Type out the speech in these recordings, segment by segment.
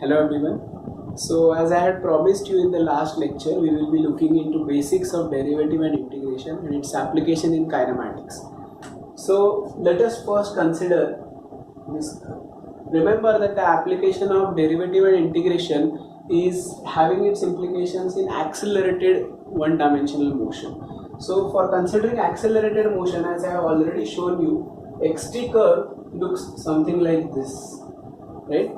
Hello everyone. So as I had promised you in the last lecture, we will be looking into basics of derivative and integration and its application in kinematics. So let us first consider this. Remember that the application of derivative and integration is having its implications in accelerated one-dimensional motion. So for considering accelerated motion, as I have already shown you, xt curve looks something like this, right?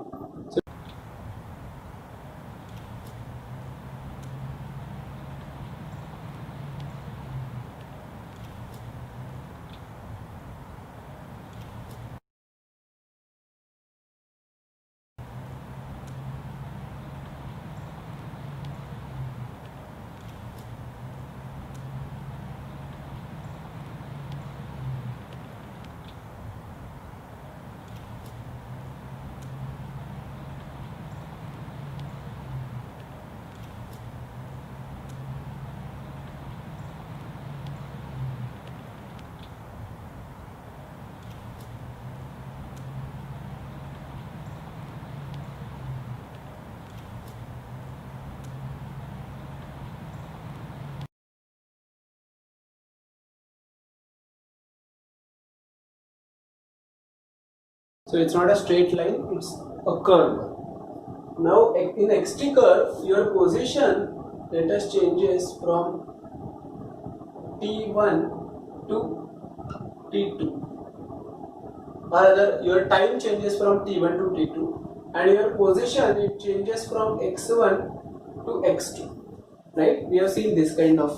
So it's not a straight line, it's a curve. Now in xt curve, your position, let us changes from t1 to t2, or rather your time changes from t1 to t2, and your position, it changes from x1 to x2, right? We have seen this kind of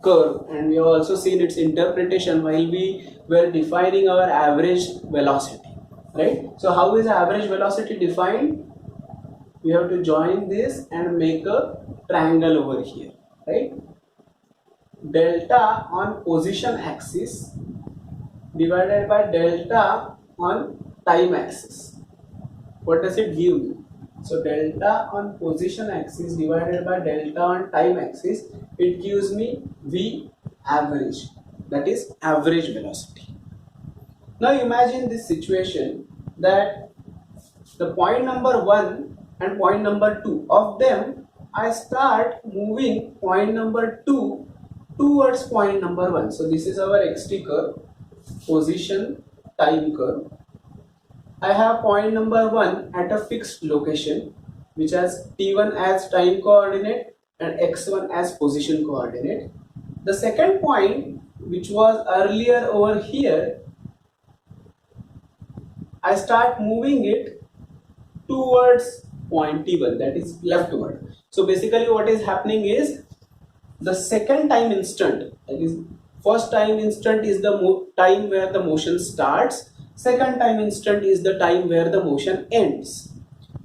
curve, and we have also seen its interpretation while we were defining our average velocity, right? So how is average velocity defined? We have to join this and make a triangle over here, right? Delta on position axis divided by delta on time axis. What does it give me? So delta on position axis divided by delta on time axis, it gives me V average, that is average velocity. Now imagine this situation that the point number 1 and point number 2 of them, I start moving point number 2 towards point number 1. So this is our xt curve, position time curve. I have point number 1 at a fixed location, which has t1 as time coordinate and x1 as position coordinate. The second point, which was earlier over here, I start moving it towards point t1, that is leftward. So basically what is happening is the second time instant, that is first time instant is the time where the motion starts, second time instant is the time where the motion ends.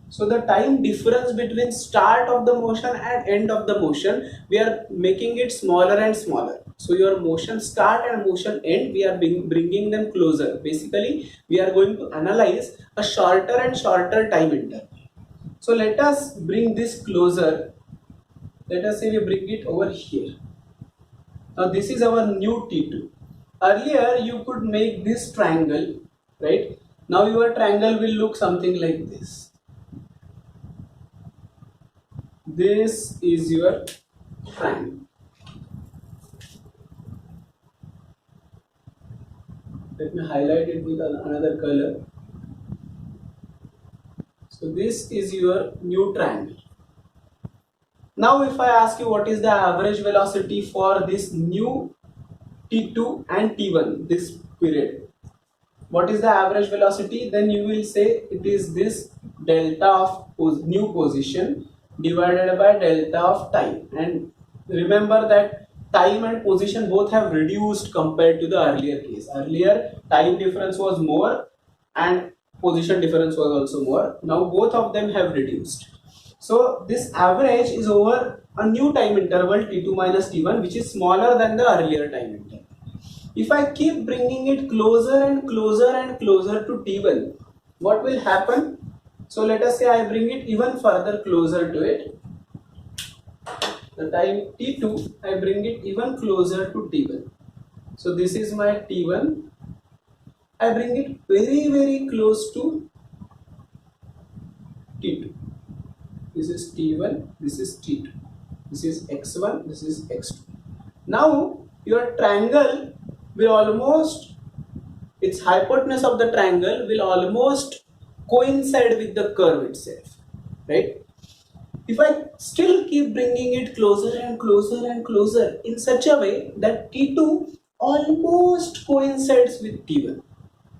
So the time difference between start of the motion and end of the motion, we are making it smaller and smaller. So your motion start and motion end, we are bringing them closer. Basically, we are going to analyze a shorter and shorter time interval. So let us bring this closer. Let us say we bring it over here. Now this is our new T2. Earlier you could make this triangle, right? Now your triangle will look something like this. This is your triangle. Let me highlight it with another color. So this is your new triangle. Now if I ask you what is the average velocity for this new T2 and T1, this period, what is the average velocity? Then you will say it is this delta of new position divided by delta of time. And remember that time and position both have reduced compared to the earlier case. Earlier time difference was more and position difference was also more. Now both of them have reduced. So this average is over a new time interval t2 minus t1, which is smaller than the earlier time interval. If I keep bringing it closer and closer and closer to t1, what will happen? So let us say I bring it even further closer to it. The time t2, I bring it even closer to t1. So this is my t1. I bring it very close to t2. this is T1, this is T2, this is x1, this is x2. Now your triangle will almost, its hypotenuse of the triangle will almost coincide with the curve itself, right? If I still keep bringing it closer and closer and closer in such a way that T2 almost coincides with T1,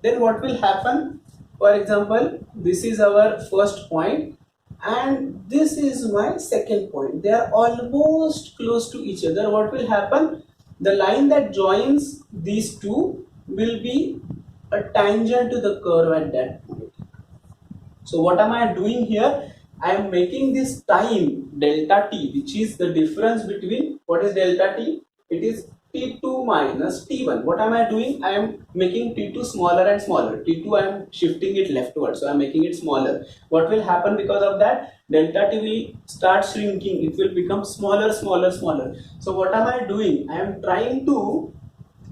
then what will happen? For example, this is our first point and this is my second point. They are almost close to each other. What will happen? The line that joins these two will be a tangent to the curve at that point. So what am I doing here? I am making this time delta t, which is the difference between, what is delta t? It is T2 minus T1. What am I doing? I am making T2 smaller and smaller. T2 I am shifting it leftward, so I am making it smaller. What will happen because of that? Delta t will start shrinking. It will become smaller, smaller, smaller. So what am I doing? I am trying to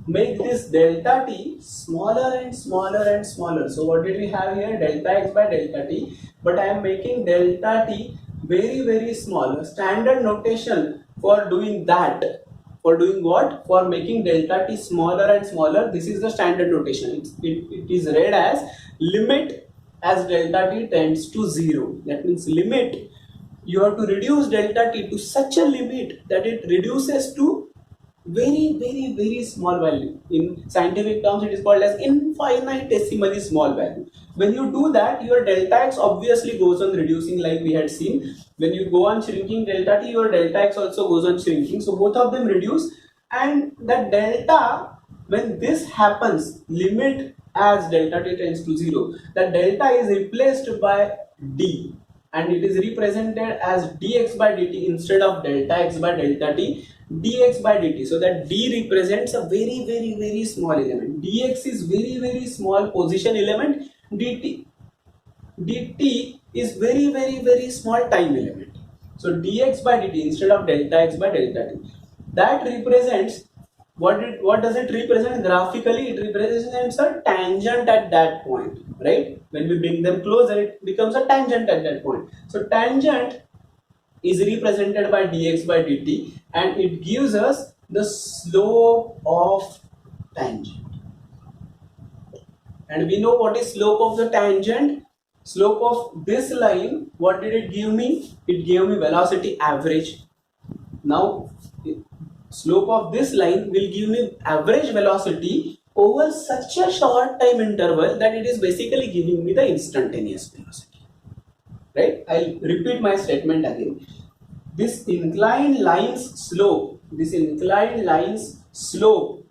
make this delta t smaller and smaller and smaller. So what did we have here? Delta x by delta t, but I am making delta t very, very small. Standard notation for doing that, for doing what? For making delta t smaller and smaller, this is the standard notation. It is read as limit as delta t tends to 0. That means limit, you have to reduce delta t to such a limit that it reduces to very, very, very small value. In scientific terms, it is called as infinitesimally small value. When you do that, your delta x obviously goes on reducing, like we had seen. When you go on shrinking delta t, your delta x also goes on shrinking. So both of them reduce, and the delta, when this happens, limit as delta t tends to 0, the delta is replaced by d, and it is represented as dx by dt instead of delta x by delta t, dx by dt. So that d represents a very, very, very small element. Dx is very, very small position element. Dt is very, very, very small time element. So dx by dt instead of delta x by delta t. That represents, what does it represent graphically? It represents a tangent at that point, right? When we bring them closer, it becomes a tangent at that point. So tangent is represented by dx by dt, and it gives us the slope of tangent. And we know what is slope of the tangent. Slope of this line, what did it give me? It gave me velocity average. Now slope of this line will give me average velocity over such a short time interval that it is basically giving me the instantaneous velocity, right? I'll repeat my statement again. This inclined line's slope,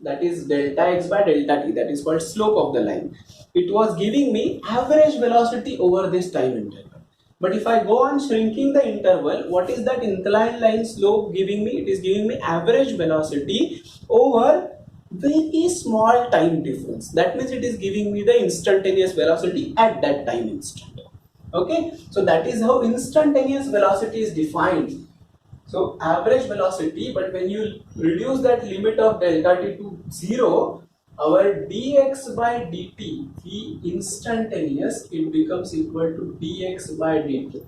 that is delta x by delta t, that is called slope of the line. It was giving me average velocity over this time interval. But if I go on shrinking the interval, what is that inclined line slope giving me? It is giving me average velocity over very small time difference. That means it is giving me the instantaneous velocity at that time instant. Okay, so that is how instantaneous velocity is defined. So average velocity, but when you reduce that limit of delta t to 0, our dx by dt, the instantaneous, it becomes equal to dx by dt,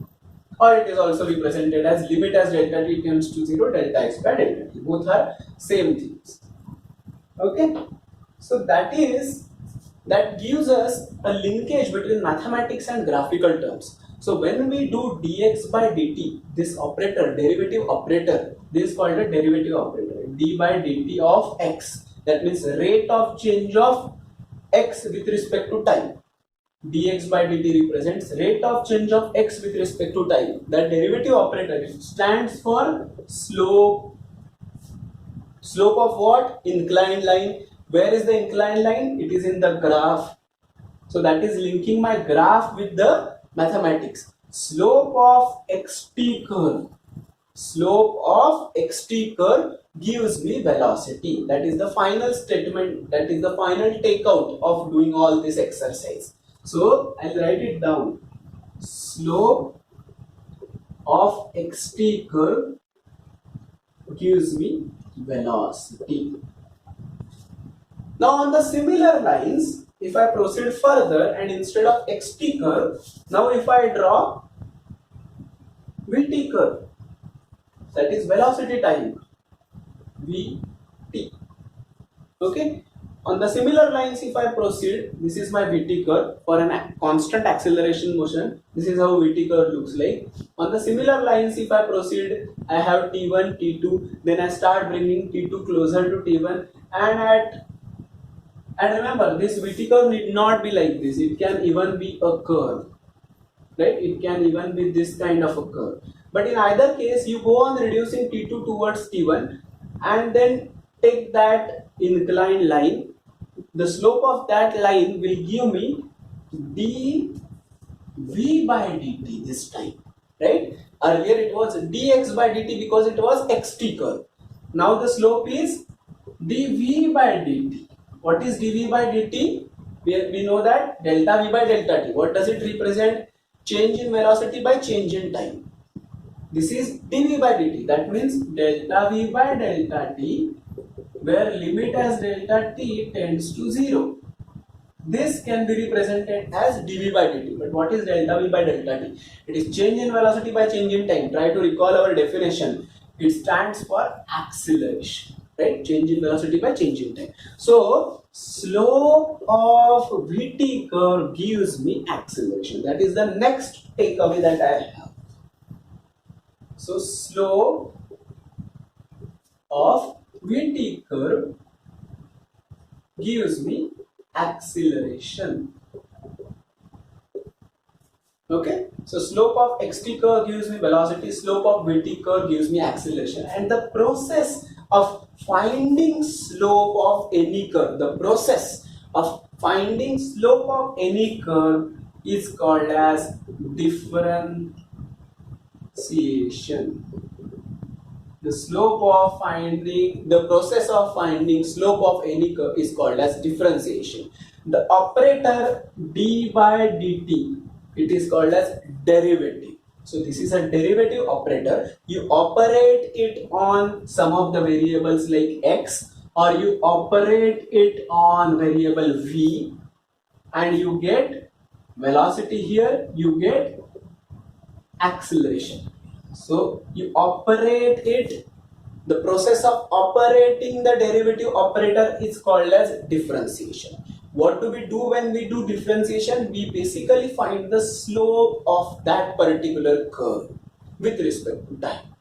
or it is also represented as limit as delta t tends to 0, delta x by delta t. Both are same things. Okay, so that gives us a linkage between mathematics and graphical terms. So when we do dx by dt, this operator, derivative operator, this is called a derivative operator, d by dt of x. That means rate of change of x with respect to time. Dx by dt represents rate of change of x with respect to time. That derivative operator stands for slope. Slope of what? Inclined line. Where is the inclined line? It is in the graph. So that is linking my graph with the mathematics. Slope of xt curve. Slope of xt curve gives me velocity. That is the final statement. That is the final takeout of doing all this exercise. So I'll write it down. Slope of xt curve gives me velocity. Now on the similar lines, if I proceed further and instead of xt curve, now if I draw Vt curve, that is velocity time, Vt. Okay. On the similar lines, if I proceed, this is my Vt curve for a constant acceleration motion. This is how Vt curve looks like. On the similar lines, if I proceed, I have T1, T2, then I start bringing T2 closer to T1, and remember, this Vt curve need not be like this. It can even be a curve, right? It can even be this kind of a curve. But in either case, you go on reducing T2 towards T1, and then take that inclined line. The slope of that line will give me dv by dt this time, right? Earlier it was dx by dt because it was xt curve. Now the slope is dv by dt. What is dv by dt? We know that delta v by delta t. What does it represent? Change in velocity by change in time. This is dv by dt. That means delta v by delta t, where limit as delta t tends to 0. This can be represented as dv by dt. But what is delta v by delta t? It is change in velocity by change in time. Try to recall our definition. It stands for acceleration, right? Change in velocity by change in time. So slope of Vt curve gives me acceleration. That is the next takeaway that I have. So slope of Vt curve gives me acceleration. Okay, so slope of xt curve gives me velocity, slope of Vt curve gives me acceleration, and the process of finding slope of any curve, is called as differentiation. The process of finding slope of any curve is called as differentiation. The operator d by dt, it is called as derivative. So this is a derivative operator. You operate it on some of the variables like x, or you operate it on variable v, and you get velocity here, you get acceleration. So you operate it, the process of operating the derivative operator is called as differentiation. What do we do when we do differentiation? We basically find the slope of that particular curve with respect to time.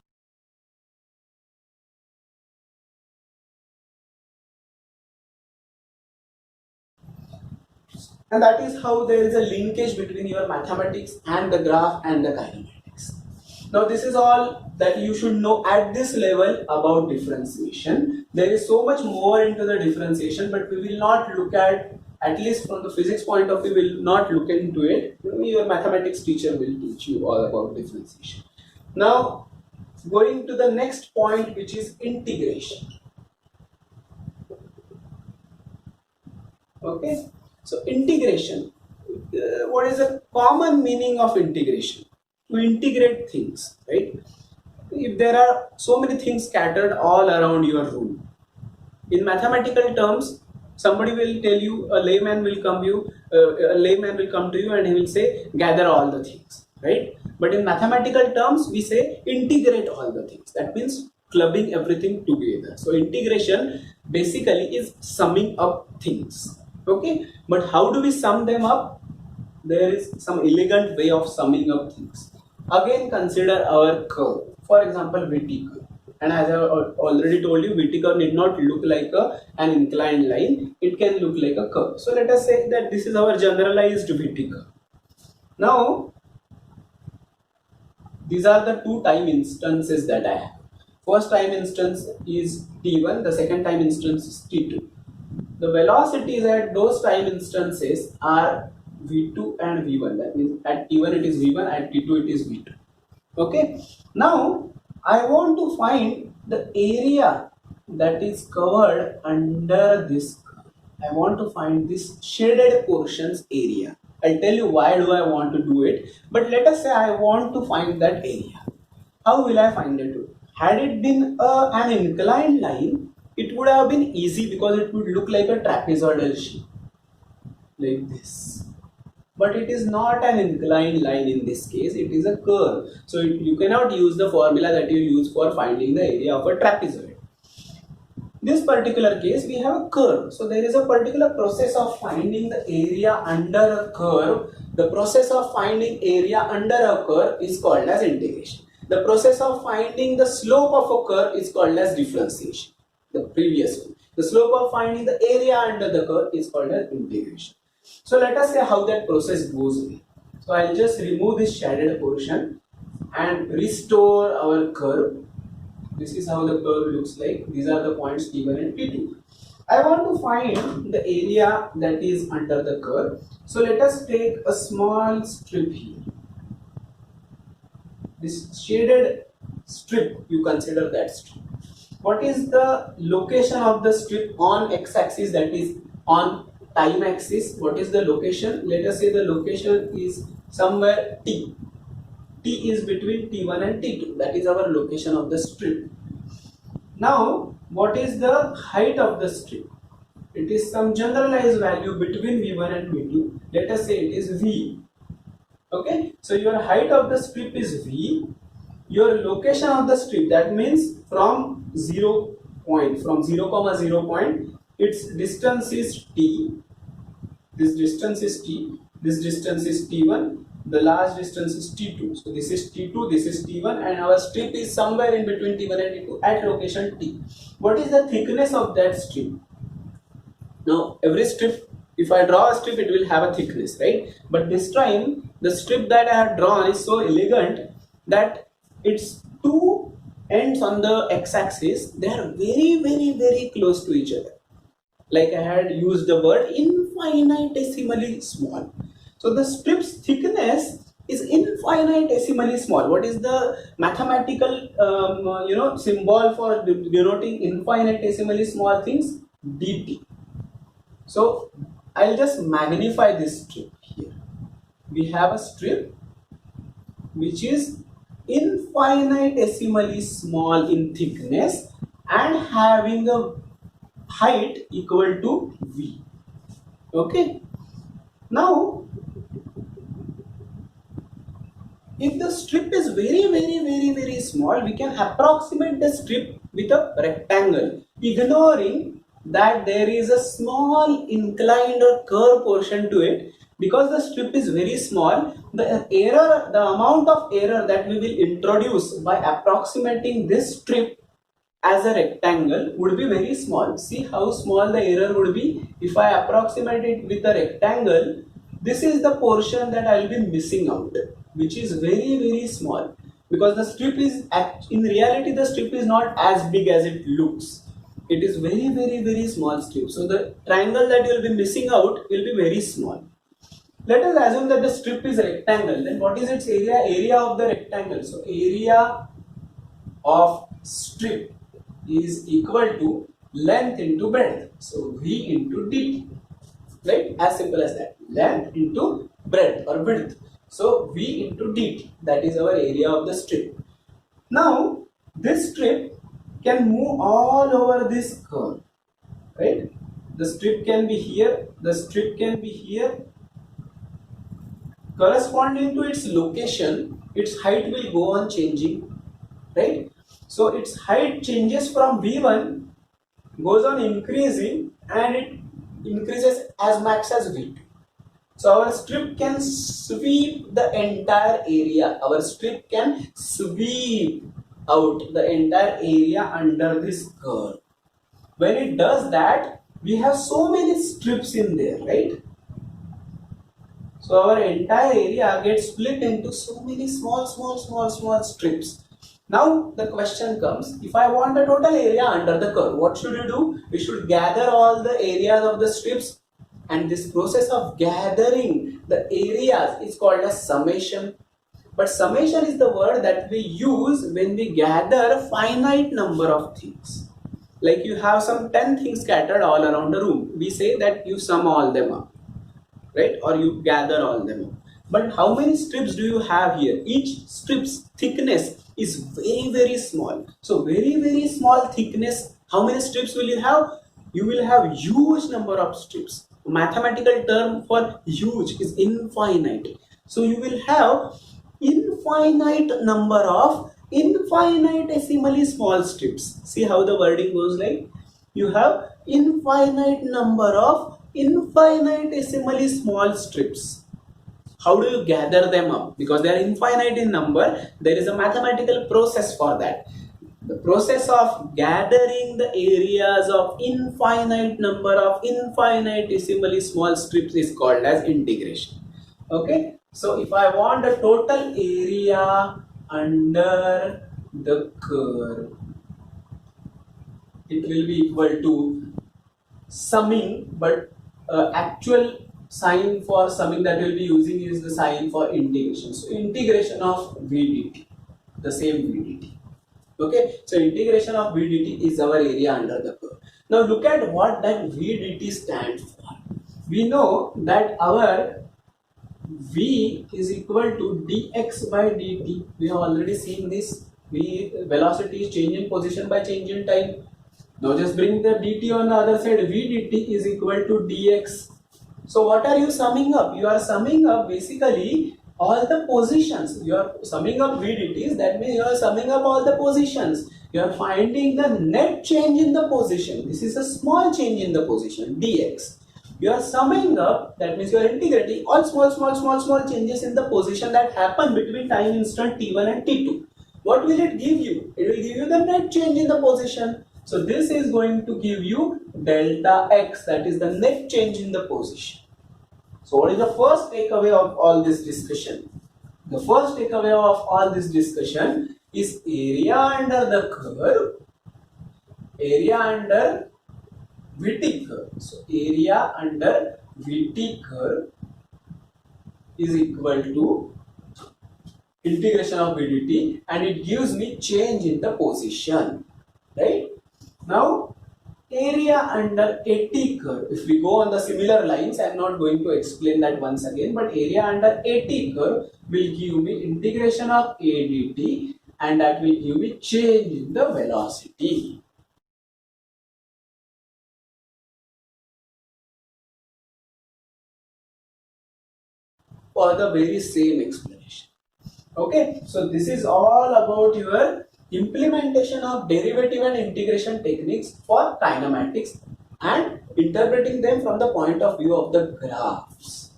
And that is how there is a linkage between your mathematics and the graph and the kinematics. Now this is all that you should know at this level about differentiation. There is so much more into the differentiation, but we will not look at least from the physics point of view, we will not look into it. Your mathematics teacher will teach you all about differentiation. Now going to the next point, which is integration. Okay, so integration, what is the common meaning of integration? To integrate things, right? If there are so many things scattered all around your room, in mathematical terms, somebody will tell you, a layman will come to you and he will say gather all the things, right? But in mathematical terms, we say integrate all the things. That means clubbing everything together. So integration basically is summing up things. Okay, but how do we sum them up? There is some elegant way of summing up things. Again, consider our curve. For example, Vt curve. And as I already told you, Vt curve need not look like an inclined line. It can look like a curve. So let us say that this is our generalized Vt curve. Now, these are the two time instances that I have. First time instance is t1, the second time instance is t2. The velocities at those time instances are v2 and v1. That means at t1 it is v1, at t2 it is v2. Okay. Now I want to find the area that is covered under this curve. I want to find this shaded portions area. I'll tell you why do I want to do it. But let us say I want to find that area. How will I find it? Had it been an inclined line, it would have been easy because it would look like a trapezoidal shape, like this. but it is not an inclined line in this case, it is a curve. So you cannot use the formula that you use for finding the area of a trapezoid. This particular case we have a curve, so there is a particular process of finding the area under a curve. The process of finding area under a curve is called as integration. The process of finding the slope of a curve is called as differentiation, the previous one. The slope of finding the area under the curve is called as integration. So let us see how that process goes. So I'll just remove this shaded portion and restore our curve. This is how the curve looks like. These are the points T1 and T2. I want to find the area that is under the curve. So let us take a small strip here. This shaded strip, you consider that strip. What is the location of the strip on x-axis, that is on time axis? What is the location? Let us say the location is somewhere T. T is between T1 and T2. That is our location of the strip. Now, what is the height of the strip? It is some generalized value between V1 and V2. Let us say it is V. Okay, so your height of the strip is V. Your location of the strip, that means from 0 point, from 0, 0 point, its distance is T. This distance is T. This distance is T1. The last distance is T2. So this is T2, this is T1, and our strip is somewhere in between T1 and T2 at location T. What is the thickness of that strip? Now, every strip, if I draw a strip, it will have a thickness, right? But this time, the strip that I have drawn is so elegant that its two ends on the x-axis, they are very close to each other. Like I had used the word infinitesimally small. So the strip's thickness is infinitesimally small. What is the mathematical symbol for denoting infinitesimally small things? dt. So I'll just magnify this strip here. We have a strip which is infinitesimally small in thickness and having a height equal to v. Okay. Now, if the strip is very small, we can approximate the strip with a rectangle, ignoring that there is a small inclined or curved portion to it. Because the strip is very small, the amount of error that we will introduce by approximating this strip as a rectangle would be very small. See how small the error would be. If I approximate it with a rectangle, this is the portion that I will be missing out, which is very small, because the strip is, in reality the strip is not as big as it looks. It is very small strip. So the triangle that you will be missing out will be very small. Let us assume that the strip is a rectangle. Then what is its area? Area of the rectangle. So area of strip is equal to length into breadth. So V into dt. Right? As simple as that. Length into breadth or width. So V into dt. That is our area of the strip. Now this strip can move all over this curve. Right? The strip can be here. The strip can be here. Corresponding to its location, its height will go on changing, right? So its height changes from V1, goes on increasing, and it increases as max as V2. So our strip can sweep the entire area. Our strip can sweep out the entire area under this curve. When it does that, we have so many strips in there, right? So our entire area gets split into so many small strips. Now the question comes, if I want the total area under the curve, what should you do? We should gather all the areas of the strips, and this process of gathering the areas is called as summation. But summation is the word that we use when we gather a finite number of things. Like you have some 10 things scattered all around the room. We say that you sum all them up, right? Or you gather all them up. But how many strips do you have here? Each strip's thickness is very small. So very small thickness. How many strips will you have? You will have huge number of strips. mathematical term for huge is infinite. So you will have infinite number of infinitesimally small strips. See how the wording goes, like you have infinite number of infinitesimally small strips. How do you gather them up? Because they are infinite in number, there is a mathematical process for that. The process of gathering the areas of infinite number of infinitesimally small strips is called as integration. Okay, so if I want the total area under the curve, it will be equal to summing, but actual sign for summing that we'll be using is the sign for integration. So integration of VDT, the same VDT. Okay, so integration of VDT is our area under the curve. Now look at what that VDT stands for. We know that our V is equal to dx by dt. We have already seen this. V velocity is change in position by change in time. Now just bring the dt on the other side. V dt is equal to dx. So what are you summing up? You are summing up basically all the positions. You are summing up VDTs, that means you are summing up all the positions. You are finding the net change in the position. This is a small change in the position, dx. You are summing up, that means you are integrating all small changes in the position that happen between time instant t1 and t2. What will it give you? It will give you the net change in the position. So this is going to give you delta x, that is the net change in the position. So what is the first takeaway of all this discussion? The first takeaway of all this discussion is area under the curve, area under VT curve. So area under VT curve is equal to integration of VDT, and it gives me change in the position, right? Now area under AT curve, if we go on the similar lines, I am not going to explain that once again, but area under AT curve will give me integration of ADT, and that will give me change in the velocity. For the very same explanation. Okay, so this is all about your implementation of derivative and integration techniques for kinematics and interpreting them from the point of view of the graphs.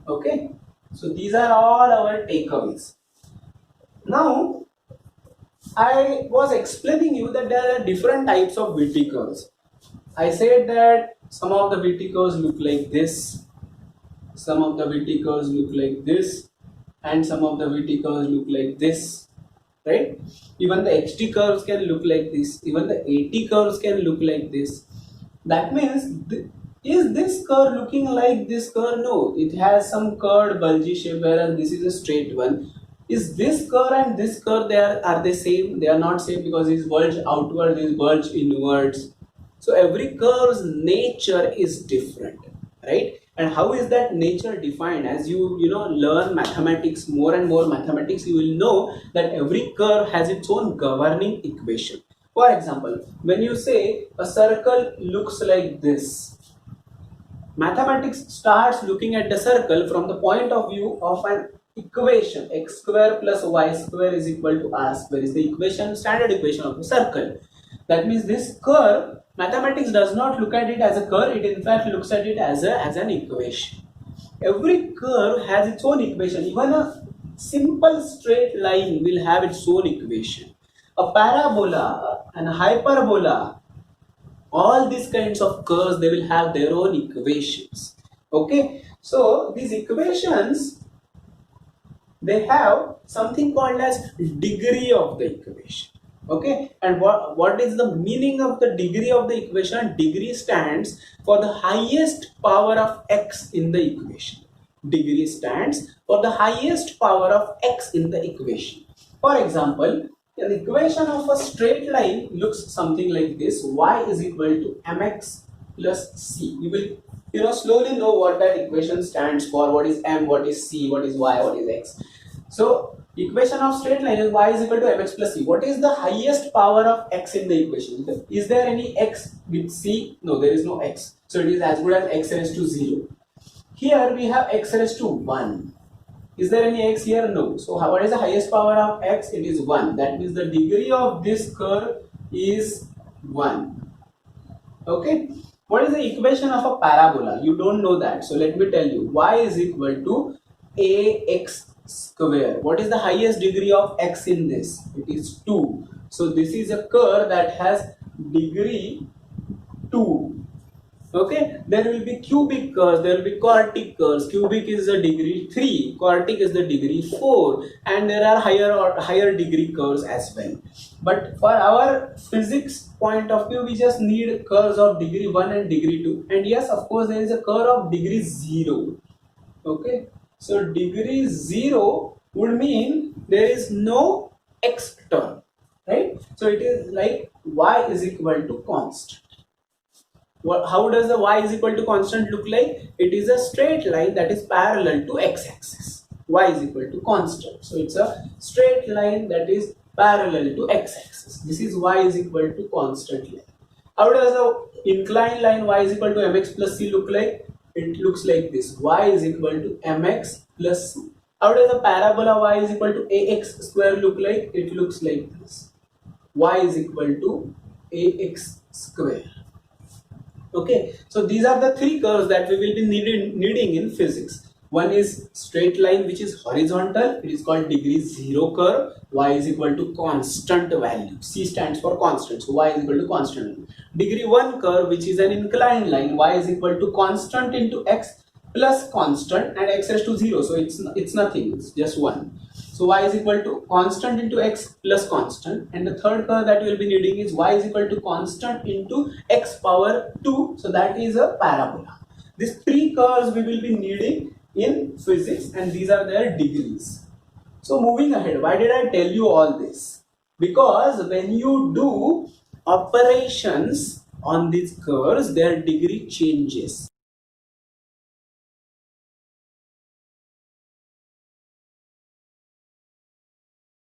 Okay, so these are all our takeaways. Now I was explaining you that there are different types of VT curves. I said that some of the VT curves look like this, some of the VT curves look like this, and some of the VT curves look like this, right? Even the XT curves can look like this, even the AT curves can look like this. That means, is this curve looking like this curve? No, it has some curved bulgy shape, whereas this is a straight one. Is this curve and this curve, are they same? They are not same, because this bulge outward, this bulge inwards. So every curve's nature is different, right? And how is that nature defined? As you learn mathematics, more and more mathematics, you will know that every curve has its own governing equation. For example, when you say a circle looks like this, mathematics starts looking at the circle from the point of view of an equation. X square plus y square is equal to r square is the equation, standard equation of the circle. That means this curve, mathematics does not look at it as a curve, it in fact looks at it as an equation. Every curve has its own equation. Even a simple straight line will have its own equation. A parabola and a hyperbola, all these kinds of curves, they will have their own equations. Okay, so these equations, they have something called as degree of the equation. Okay, and what is the meaning of the degree of the equation? Degree stands for the highest power of x in the equation. Degree stands for the highest power of x in the equation. For example, an equation of a straight line looks something like this: y is equal to mx plus c. You will slowly know what that equation stands for. What is m, what is c, what is y, what is x. So equation of straight line is y is equal to mx plus c. What is the highest power of x in the equation? Is there any x with c? No, there is no x. So it is as good as x raised to 0. Here we have x raised to 1. Is there any x here? No. So what is the highest power of x? It is 1. That means the degree of this curve is 1. Okay. What is the equation of a parabola? You don't know that. So let me tell you. Y is equal to ax square. What is the highest degree of x in this? It is 2. So this is a curve that has degree 2. Okay, there will be cubic curves, there will be quartic curves. Cubic is the degree 3, quartic is the degree 4, and there are higher degree curves as well. But for our physics point of view, we just need curves of degree 1 and degree 2. And yes, of course, there is a curve of degree 0. Okay, so degree 0 would mean there is no x term, right? So it is like y is equal to constant. How does the y is equal to constant look like? It is a straight line that is parallel to x-axis. Y is equal to constant. So it's a straight line that is parallel to x-axis. This is y is equal to constant line. How does the inclined line y is equal to mx plus c look like? It looks like this. Y is equal to mx plus c. How does the parabola y is equal to ax square look like? It looks like this. Y is equal to ax square. Okay, so these are the three curves that we will be needing in physics. One is straight line which is horizontal. It is called degree 0 curve. Y is equal to constant value. C stands for constant. So y is equal to constant value. Degree 1 curve which is an inclined line. Y is equal to constant into x plus constant and x raised to 0. So it's nothing. It's just 1. So y is equal to constant into x plus constant, and the third curve that we will be needing is y is equal to constant into x power 2. So that is a parabola. These three curves we will be needing in physics, and these are their degrees. So moving ahead, why did I tell you all this? Because when you do operations on these curves, their degree changes.